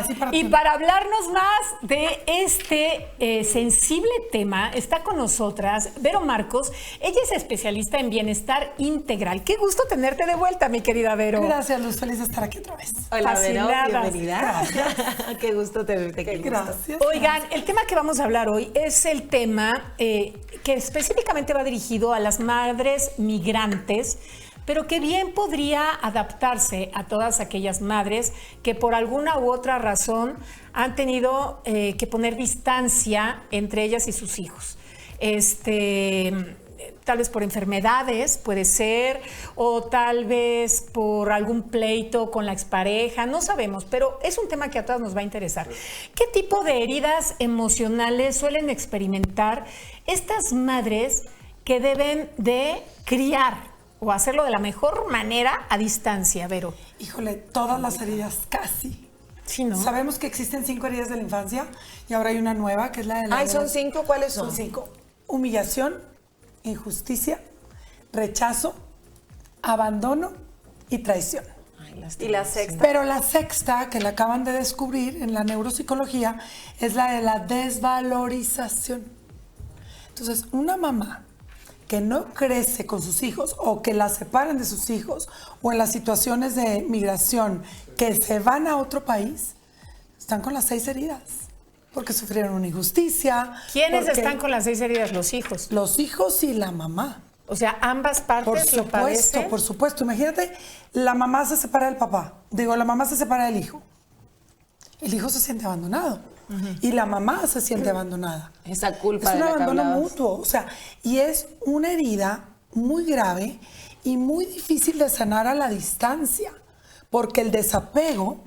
Sí, y para hablarnos más de este sensible tema, está con nosotras Vero Marcos. Ella es especialista en bienestar integral. Qué gusto tenerte de vuelta, mi querida Vero. Gracias, Luz. Feliz de estar aquí otra vez. Hola, Vero. Fascinadas. Bienvenida. Qué gusto tenerte aquí. Gracias. Oigan, el tema que vamos a hablar hoy es el tema que específicamente va dirigido a las madres migrantes, pero que bien podría adaptarse a todas aquellas madres que por alguna u otra razón han tenido que poner distancia entre ellas y sus hijos. Tal vez por enfermedades, puede ser, o tal vez por algún pleito con la expareja, no sabemos, pero es un tema que a todas nos va a interesar. ¿Qué tipo de heridas emocionales suelen experimentar estas madres que deben de criar o hacerlo de la mejor manera a distancia, Vero? Híjole, todas las heridas, casi. Sí, ¿no? Sabemos que existen 5 heridas de la infancia y ahora hay una nueva que es la de la... Ay, ¿son 5? ¿Cuáles son? Son 5. Humillación, injusticia, rechazo, abandono y traición. Ay, Y la sexta. Pero la sexta, que la acaban de descubrir en la neuropsicología, es la de la desvalorización. Entonces, una mamá que no crece con sus hijos o que la separan de sus hijos o en las situaciones de migración que se van a otro país, están con las 6 heridas. Porque sufrieron una injusticia. ¿Quiénes porque están con las 6 heridas? Los hijos. los hijos y la mamá. O sea, ambas partes lo padecen. Por supuesto. Imagínate, la mamá se separa del papá. La mamá se separa del hijo. El hijo se siente abandonado. Y la mamá se siente abandonada. Esa culpa Es un de la que abandono hablabas. mutuo. O sea, y es una herida muy grave y muy difícil de sanar a la distancia. Porque el desapego,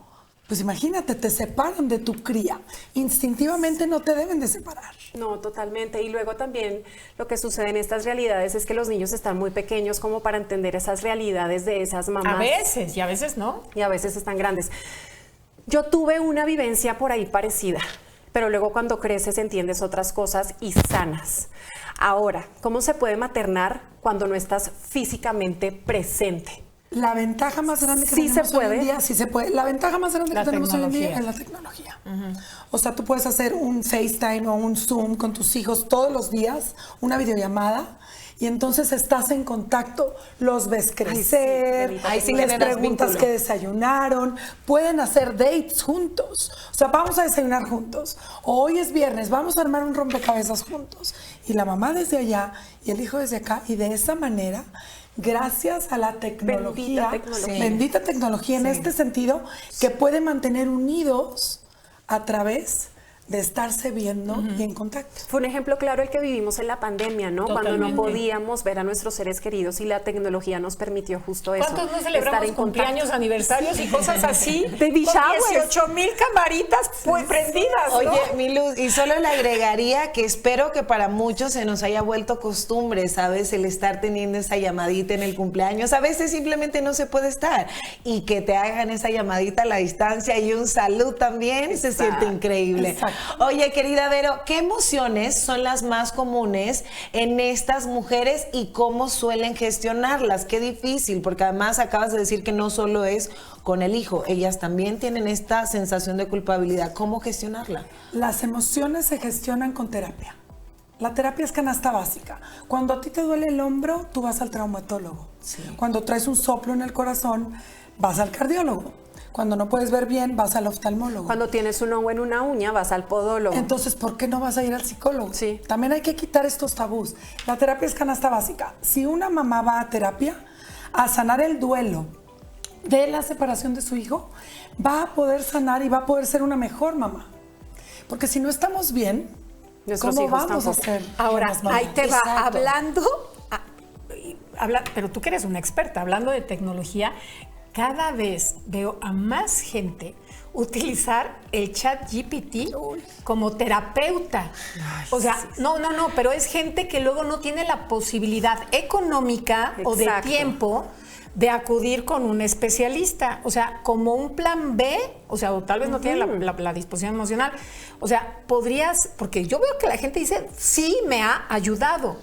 pues imagínate, te separan de tu cría. Instintivamente no te deben de separar. No, totalmente. Y luego también lo que sucede en estas realidades es que los niños están muy pequeños como para entender esas realidades de esas mamás. A veces, y a veces no. Y a veces están grandes. Yo tuve una vivencia por ahí parecida, pero luego cuando creces entiendes otras cosas y sanas. Ahora, ¿cómo se puede maternar cuando no estás físicamente presente? La ventaja más grande que Sí tenemos se hoy en puede. día, sí se puede. La ventaja más grande La que tenemos hoy en día tecnología. es la tecnología. O sea, tú puedes hacer un FaceTime o un Zoom con tus hijos todos los días, una videollamada, y entonces estás en contacto, los ves crecer, bendita Ahí sí les generas preguntas vínculo. qué desayunaron, pueden hacer dates juntos. O sea, vamos a desayunar juntos. O hoy es viernes, vamos a armar un rompecabezas juntos. Y la mamá desde allá y el hijo desde acá, y de esa manera, gracias a la tecnología, bendita tecnología en este sentido, que puede mantener unidos a través de estarse viendo y en contacto. Fue un ejemplo claro el que vivimos en la pandemia, ¿no? Cuando no Totalmente. podíamos ver a nuestros seres queridos y la tecnología nos permitió justo eso. ¿Cuántos no estar celebramos en cumpleaños, contacto. aniversarios y cosas así? Baby con showers. 18,000 camaritas prendidas, ¿no? Oye, mi Luz, y solo le agregaría que espero que para muchos se nos haya vuelto costumbre, ¿sabes? El estar teniendo esa llamadita en el cumpleaños. A veces simplemente no se puede estar. Y que te hagan esa llamadita a la distancia y un salud también, se siente increíble. Exacto. Oye, querida Vero, ¿qué emociones son las más comunes en estas mujeres y cómo suelen gestionarlas? Qué difícil, porque además acabas de decir que no solo es con el hijo, ellas también tienen esta sensación de culpabilidad. ¿Cómo gestionarla? Las emociones se gestionan con terapia. La terapia es canasta básica. Cuando a ti te duele el hombro, tú vas al traumatólogo. Cuando traes un soplo en el corazón, vas al cardiólogo. Cuando no puedes ver bien, vas al oftalmólogo. Cuando tienes un hongo en una uña, vas al podólogo. Entonces, ¿por qué no vas a ir al psicólogo? Sí. También hay que quitar estos tabús. La terapia es canasta básica. Si una mamá va a terapia a sanar el duelo de la separación de su hijo, va a poder sanar y va a poder ser una mejor mamá. Porque si no estamos bien, Nuestros ¿cómo hijos vamos tampoco. a ser? Ahora, buenas mamás? ahí te va, Exacto. pero tú que eres una experta, hablando de tecnología, cada vez veo a más gente utilizar el chat GPT como terapeuta. O sea, no, pero es gente que luego no tiene la posibilidad económica o de Exacto. tiempo de acudir con un especialista. O sea, como un plan B, o sea, o tal vez no tiene la disposición emocional. O sea, podrías, porque yo veo que la gente dice, sí, me ha ayudado.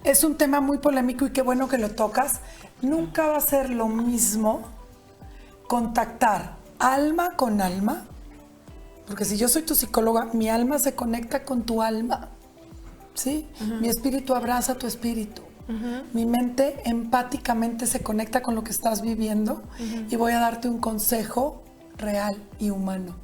Es un tema muy polémico y qué bueno que lo tocas. Nunca va a ser lo mismo contactar alma con alma Porque si yo soy tu psicóloga, mi alma se conecta con tu alma, ¿sí? Mi espíritu abraza tu espíritu. Mi mente empáticamente se conecta con lo que estás viviendo y voy a darte un consejo real y humano.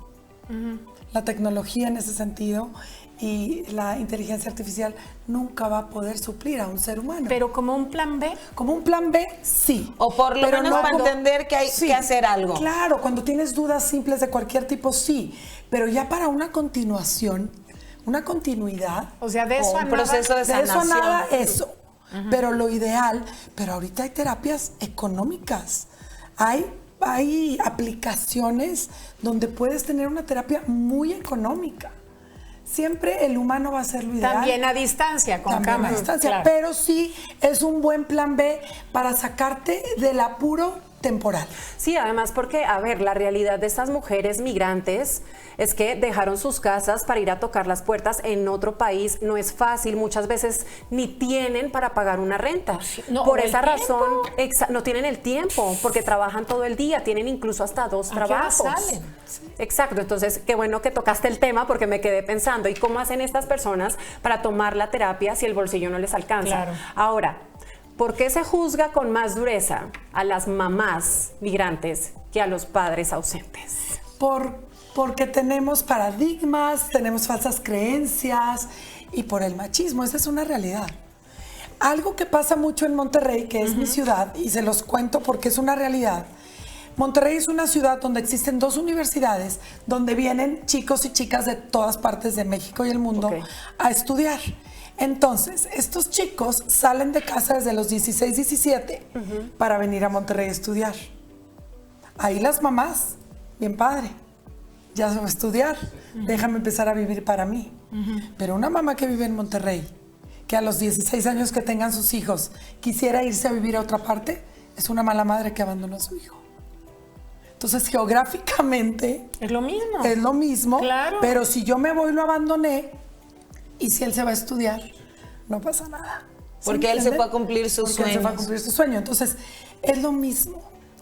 La tecnología en ese sentido y la inteligencia artificial nunca va a poder suplir a un ser humano. Pero como un plan B. Como un plan B, sí. O por lo Pero menos no para cuando- entender que hay sí, que hacer algo. Claro, cuando tienes dudas simples de cualquier tipo, sí. Pero ya para una continuación, una continuidad, O sea, de eso O a un nada. proceso de de eso a sanación. nada, eso. Pero lo ideal, pero ahorita hay terapias económicas. Hay aplicaciones donde puedes tener una terapia muy económica. Siempre el humano va a ser lo ideal. También a distancia, con También cámara. a distancia, claro. pero sí es un buen plan B para sacarte del apuro temporal. Sí, además porque, a ver, la realidad de estas mujeres migrantes es que dejaron sus casas para ir a tocar las puertas en otro país. No es fácil, muchas veces ni tienen para pagar una renta. No, Por o el esa razón, tiempo. no tienen el tiempo, porque trabajan todo el día, tienen incluso hasta 2 ¿A qué hora trabajos. salen? Exacto, entonces qué bueno que tocaste el tema porque me quedé pensando, ¿y cómo hacen estas personas para tomar la terapia si el bolsillo no les alcanza? Claro. Ahora, ¿por qué se juzga con más dureza a las mamás migrantes que a los padres ausentes? Porque tenemos paradigmas, tenemos falsas creencias y por el machismo, esa es una realidad. Algo que pasa mucho en Monterrey, que es mi ciudad, y se los cuento porque es una realidad. Monterrey es una ciudad donde existen 2 universidades, donde vienen chicos y chicas de todas partes de México y el mundo Ok. a estudiar. Entonces, estos chicos salen de casa desde los 16, 17 para venir a Monterrey a estudiar. Ahí las mamás, bien padre, ya se va a estudiar, déjame empezar a vivir para mí. Pero una mamá que vive en Monterrey, que a los 16 años que tengan sus hijos quisiera irse a vivir a otra parte, es una mala madre que abandonó a su hijo. Entonces, geográficamente Es lo mismo. es lo mismo, Claro. pero si yo me voy lo abandoné y si él se va a estudiar, no pasa nada. ¿Sí Porque él se entiende? fue a cumplir sus Porque él se fue a sueños. cumplir su sueño. Entonces, es lo mismo.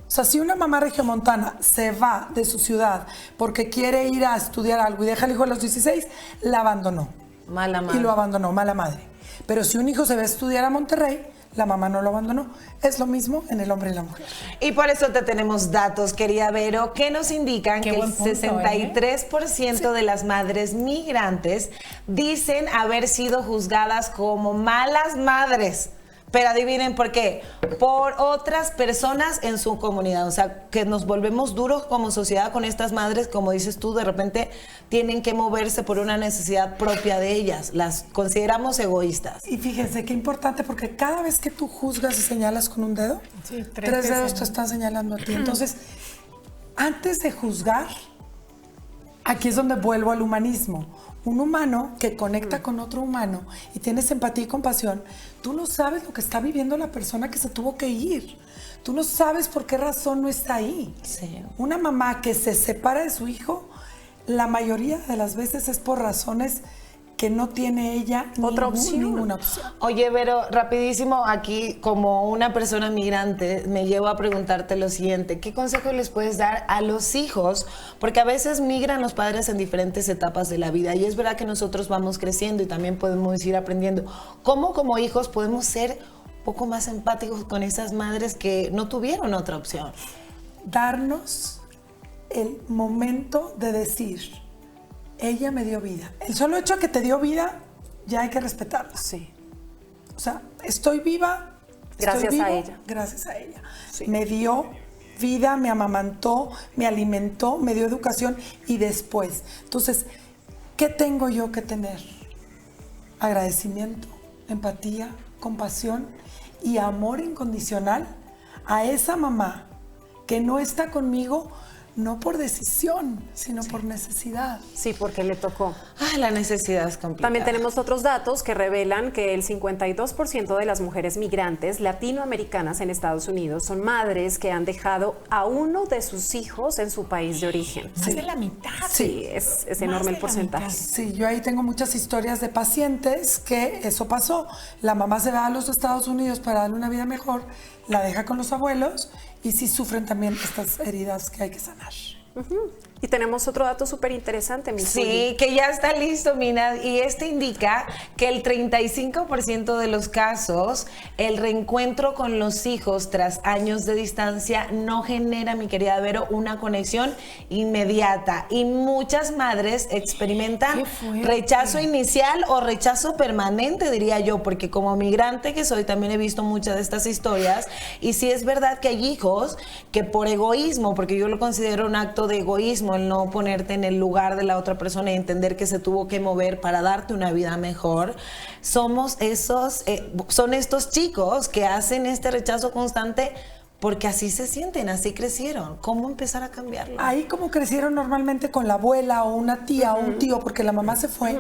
O sea, si una mamá regiomontana se va de su ciudad porque quiere ir a estudiar algo y deja al hijo a los 16, la abandonó. Mala madre. Y lo abandonó, mala madre. Pero si un hijo se va a estudiar a Monterrey, la mamá no lo abandonó. Es lo mismo en el hombre y la mujer. Y por eso te tenemos datos, querida Vero, que nos indican Qué que buen el punto, 63% de las madres migrantes dicen haber sido juzgadas como malas madres. Pero adivinen por qué. Por otras personas en su comunidad. O sea, que nos volvemos duros como sociedad con estas madres, como dices tú, de repente tienen que moverse por una necesidad propia de ellas. Las consideramos egoístas. Y fíjense qué importante, porque cada vez que tú juzgas y señalas con un dedo, Sí, 3 dedos te están señalando a ti. Entonces, antes de juzgar, aquí es donde vuelvo al humanismo. Un humano que conecta con otro humano y tienes empatía y compasión, tú no sabes lo que está viviendo la persona que se tuvo que ir. Tú no sabes por qué razón no está ahí. Sí. Una mamá que se separa de su hijo, la mayoría de las veces es por razones que no tiene ella ninguna opción. Oye, Vero, rapidísimo, aquí como una persona migrante me llevo a preguntarte lo siguiente, ¿qué consejo les puedes dar a los hijos? Porque a veces migran los padres en diferentes etapas de la vida y es verdad que nosotros vamos creciendo y también podemos ir aprendiendo. ¿Cómo como hijos podemos ser un poco más empáticos con esas madres que no tuvieron otra opción? Darnos el momento de decir, ella me dio vida. El solo hecho de que te dio vida, ya hay que respetarlo. Sí. O sea, estoy viva. Gracias estoy a vivo, ella. Gracias a ella. Sí. Me dio vida, me amamantó, me alimentó, me dio educación y después. Entonces, ¿qué tengo yo que tener? Agradecimiento, empatía, compasión y amor incondicional a esa mamá que no está conmigo, no por decisión, sino por necesidad. Sí, porque le tocó. Ah, la necesidad es complicada. También tenemos otros datos que revelan que el 52% de las mujeres migrantes latinoamericanas en Estados Unidos son madres que han dejado a uno de sus hijos en su país de origen. Más de la mitad. Sí, es Más enorme de el la porcentaje. mitad. Sí, yo ahí tengo muchas historias de pacientes que eso pasó. La mamá se va a los Estados Unidos para darle una vida mejor, la deja con los abuelos y sí sufren también estas heridas que hay que sanar. Y tenemos otro dato súper interesante, mi Sí, Zuli. que ya está listo, Mina, y este indica que el 35% de los casos, el reencuentro con los hijos tras años de distancia no genera, mi querida Vero, una conexión inmediata. Y muchas madres experimentan rechazo inicial o rechazo permanente, diría yo, porque como migrante que soy, también he visto muchas de estas historias, y sí es verdad que hay hijos que por egoísmo, porque yo lo considero un acto de egoísmo, el no ponerte en el lugar de la otra persona y entender que se tuvo que mover para darte una vida mejor, son estos chicos que hacen este rechazo constante porque así se sienten, así crecieron. ¿Cómo empezar a cambiarlo? Ahí como crecieron normalmente con la abuela o una tía o un tío porque la mamá se fue,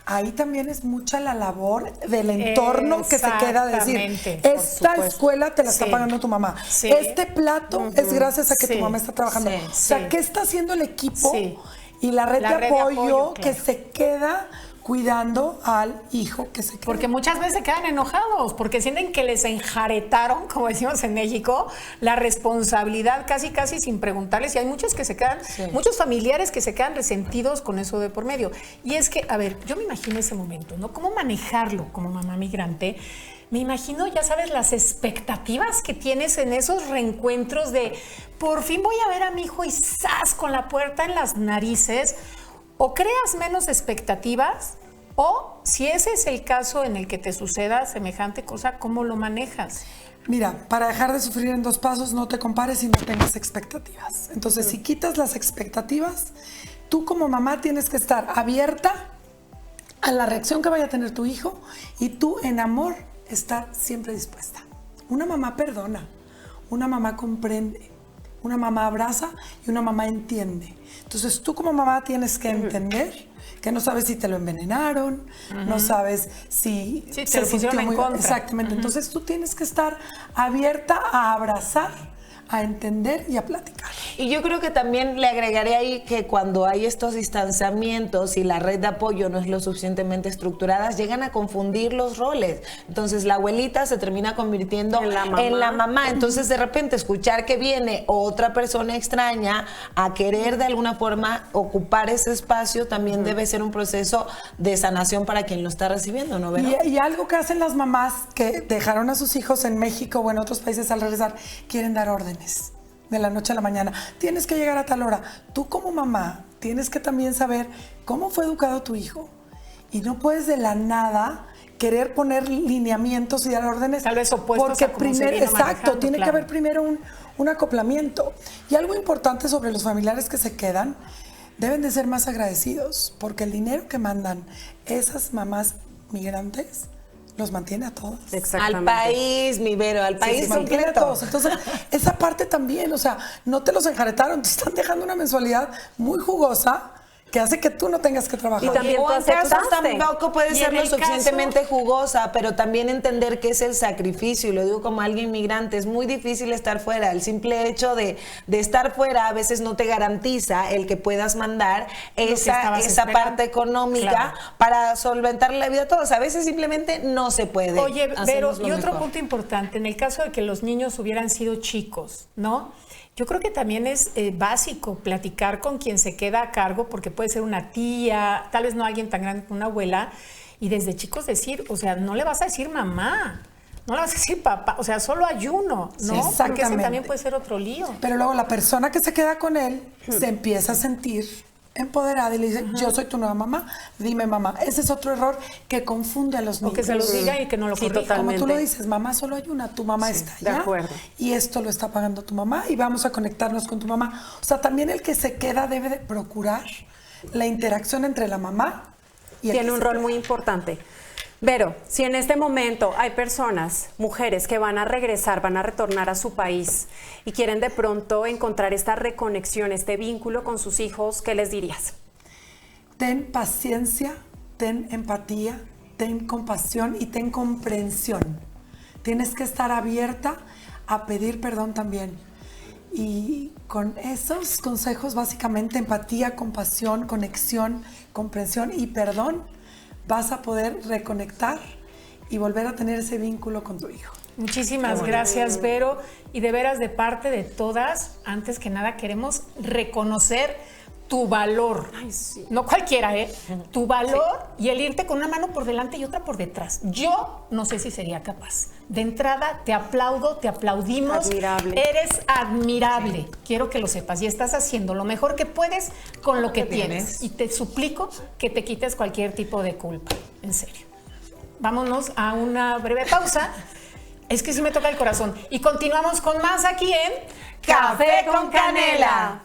ahí también es mucha la labor del entorno que se queda a decir, Exactamente, por esta supuesto. escuela te la está Sí. pagando tu mamá, Sí. este plato es gracias a que Sí. tu mamá está trabajando. Sí. O sea, Sí. ¿qué está haciendo el equipo Sí. y la red, La de, red de apoyo apoyo, que claro. se queda cuidando al hijo que se queda? Porque muchas veces se quedan enojados, porque sienten que les enjaretaron, como decimos en México, la responsabilidad casi sin preguntarles. Y hay muchos que se quedan, muchos familiares que se quedan resentidos con eso de por medio. Y es que, a ver, yo me imagino ese momento, ¿no? ¿Cómo manejarlo como mamá migrante? Me imagino, ya sabes, las expectativas que tienes en esos reencuentros de por fin voy a ver a mi hijo y ¡zas! Con la puerta en las narices. O creas menos expectativas, o si ese es el caso en el que te suceda semejante cosa, ¿cómo lo manejas? Mira, para dejar de sufrir en 2 pasos, no te compares y no tengas expectativas. Entonces, si quitas las expectativas, tú como mamá tienes que estar abierta a la reacción que vaya a tener tu hijo y tú en amor estar siempre dispuesta. Una mamá perdona, una mamá comprende, una mamá abraza y una mamá entiende. Entonces tú como mamá tienes que entender que no sabes si te lo envenenaron, no sabes si Sí, te lo pusieron en contra. Exactamente. Entonces tú tienes que estar abierta a abrazar, a entender y a platicar. Y yo creo que también le agregaré ahí que cuando hay estos distanciamientos y la red de apoyo no es lo suficientemente estructurada, llegan a confundir los roles. Entonces la abuelita se termina convirtiendo en la mamá. Entonces de repente escuchar que viene otra persona extraña a querer de alguna forma ocupar ese espacio también debe ser un proceso de sanación para quien lo está recibiendo, ¿no? Y algo que hacen las mamás que dejaron a sus hijos en México o en otros países al regresar, quieren dar órdenes de la noche a la mañana. Tienes que llegar a tal hora. Tú como mamá tienes que también saber cómo fue educado tu hijo. Y no puedes de la nada querer poner lineamientos y dar órdenes. Tal vez opuestos porque a cómo se primero, vino exacto, manejando, tiene claro. que haber primero un acoplamiento. Y algo importante sobre los familiares que se quedan, deben de ser más agradecidos, porque el dinero que mandan esas mamás migrantes los mantiene a todos. Al país, mi Vero, al país Sí, mantiene a completo. todos. Entonces, esa parte también, o sea, no te los enjaretaron, te están dejando una mensualidad muy jugosa que hace que tú no tengas que trabajar. Y también O tú en casos aceptaste. tampoco puede Y ser en lo el suficientemente jugosa, pero también entender que es el sacrificio, y lo digo como alguien migrante, es muy difícil estar fuera. El simple hecho de estar fuera a veces no te garantiza el que puedas mandar esa esperando. parte económica Claro. para solventar la vida a todos. A veces simplemente no se puede. Oye, Vero, Hacemos lo y otro mejor. punto importante, en el caso de que los niños hubieran sido chicos, ¿no? Yo creo que también es básico platicar con quien se queda a cargo, porque puede ser una tía, tal vez no alguien tan grande como una abuela, y desde chicos decir, o sea, no le vas a decir mamá, no le vas a decir papá, o sea, solo hay uno, ¿no? Porque ese exactamente. también puede ser otro lío. Pero luego la persona que se queda con él se empieza a sentir empoderada y le dice, yo soy tu nueva mamá, dime mamá. Ese es otro error que confunde a los O niños. que se los diga y que no lo Sí, corrija. totalmente. Como tú lo dices, mamá solo hay una, tu mamá está de allá acuerdo. y esto lo está pagando tu mamá y vamos a conectarnos con tu mamá. O sea, también el que se queda debe de procurar la interacción entre la mamá y el Tiene que un se rol queda. muy importante. Vero, si en este momento hay personas, mujeres que van a regresar, van a retornar a su país y quieren de pronto encontrar esta reconexión, este vínculo con sus hijos, ¿qué les dirías? Ten paciencia, ten empatía, ten compasión y ten comprensión. Tienes que estar abierta a pedir perdón también. Y con esos consejos, básicamente empatía, compasión, conexión, comprensión y perdón, vas a poder reconectar y volver a tener ese vínculo con tu hijo. Muchísimas gracias, Vero. Y de veras, de parte de todas, antes que nada queremos reconocer tu valor. Ay, sí. No cualquiera, ¿eh? Tu valor y el irte con una mano por delante y otra por detrás. Yo no sé si sería capaz. De entrada, te aplaudo, te aplaudimos. Admirable. Eres admirable. Quiero que lo sepas. Y estás haciendo lo mejor que puedes con lo que tienes. Y te suplico que te quites cualquier tipo de culpa. En serio. Vámonos a una breve pausa. Es que sí me toca el corazón. Y continuamos con más aquí en Café con Canela.